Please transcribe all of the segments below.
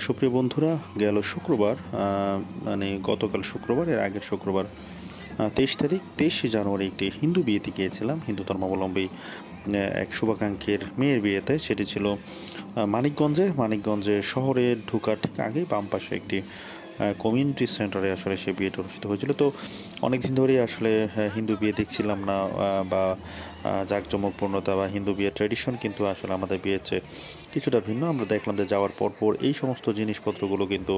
সুপ্রিয় বন্ধুরা, গেল শুক্রবার মানে গতকাল শুক্রবার, এর আগের শুক্রবার 23 জানুয়ারি একটি হিন্দু বিয়েতে গিয়েছিলাম। হিন্দু ধর্মাবলম্বী এক শুভাকাঙ্ক্ষীর মেয়ের বিয়েতে। সেটি ছিল মানিকগঞ্জে শহরে ঢোকার ঠিক আগেই বাম পাশে একটি কমিউনিটি সেন্টারে আসলে সেই বিয়েটা অনুষ্ঠিত হয়েছিল। তো অনেক দিন ধরেই আসলে হিন্দু বিয়ে দেখছিলাম না, বা জাঁকজমকপূর্ণতা বা হিন্দু বিয়ের ট্র্যাডিশন কিন্তু আসলে আমাদের বিয়ের চেয়ে কিছুটা ভিন্ন। আমরা দেখলাম যে যাওয়ার পর এই সমস্ত জিনিসপত্রগুলো কিন্তু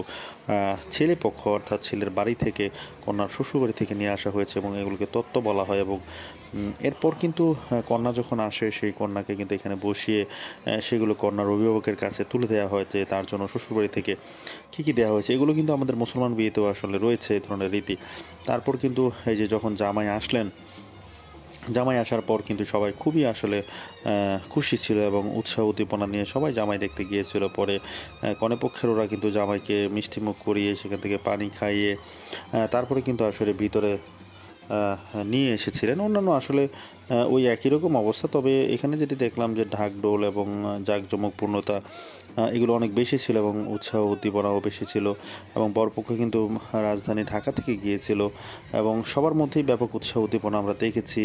ছেলে পক্ষ অর্থাৎ ছেলের বাড়ি থেকে কন্যার শ্বশুরবাড়ি থেকে নিয়ে আসা হয়েছে এবং এগুলোকে তত্ত্ব বলা হয়। এবং এরপর কিন্তু কন্যা যখন আসে সেই কন্যাকে কিন্তু এখানে বসিয়ে সেগুলো কন্যার অভিভাবকের কাছে তুলে দেওয়া হয় যে তার জন্য শ্বশুরবাড়ি থেকে কী কী দেওয়া হয়েছে। এগুলো কিন্তু আমাদের মুসলমান বিয়েতেও আসলে রয়েছে এই ধরনের রীতি। তারপর কিন্তু এই যে যখন জামাই আসার পর কিন্তু সবাই খুবই আসলে খুশি ছিল এবং উৎসাহ উদ্দীপনা নিয়ে সবাই জামাই দেখতে গিয়েছিল। পরে কনেপক্ষের ওরা কিন্তু জামাইকে মিষ্টিমুখ করিয়ে সেখান থেকে পানি খাইয়ে তারপরে কিন্তু আসলে ভিতরে নিয়ে এসেছিলেন। অন্যান্য আসলে ওই একই রকম অবস্থা, তবে এখানে যেটি দেখলাম যে ঢাকঢোল এবং জাঁকজমকপূর্ণতা এগুলো অনেক বেশি ছিল এবং উৎসাহ উদ্দীপনাও বেশি ছিল। এবং বরপক্ষ কিন্তু রাজধানী ঢাকা থেকে গিয়েছিল এবং সবার মধ্যেই ব্যাপক উৎসাহ উদ্দীপনা আমরা দেখেছি।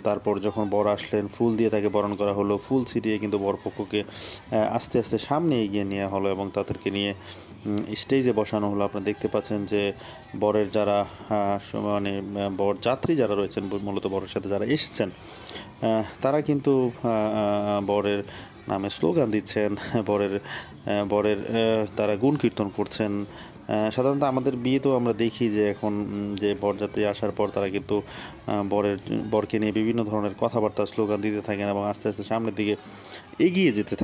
তারপর যখন বর আসলেন, ফুল দিয়ে তাকে বরণ করা হলো, ফুল ছিটিয়ে কিন্তু বরপক্ষকে আস্তে আস্তে সামনে এগিয়ে নেওয়া হলো এবং তাদেরকে নিয়ে স্টেজে বসানো হলো। আপনারা দেখতে পাচ্ছেন যে বরের যারা মানে বরযাত্রী যারা রয়েছেন, মূলত বরের সাথে যারা এসেছেন, তারা কিন্তু বরের নামে স্লোগান দিচ্ছেন, বরের বরের তারা গুণ কীর্তন করছেন। সাধারণত আমাদের বিয়েতেও আমরা দেখি যে এখন যে বরযাত্রী আসার পর তারা কিন্তু বরকে নিয়ে বিভিন্ন ধরনের কথাবার্তা স্লোগান দিতে থাকেন এবং আস্তে আস্তে সামনের দিকে এগিয়ে যেতে থাকেন।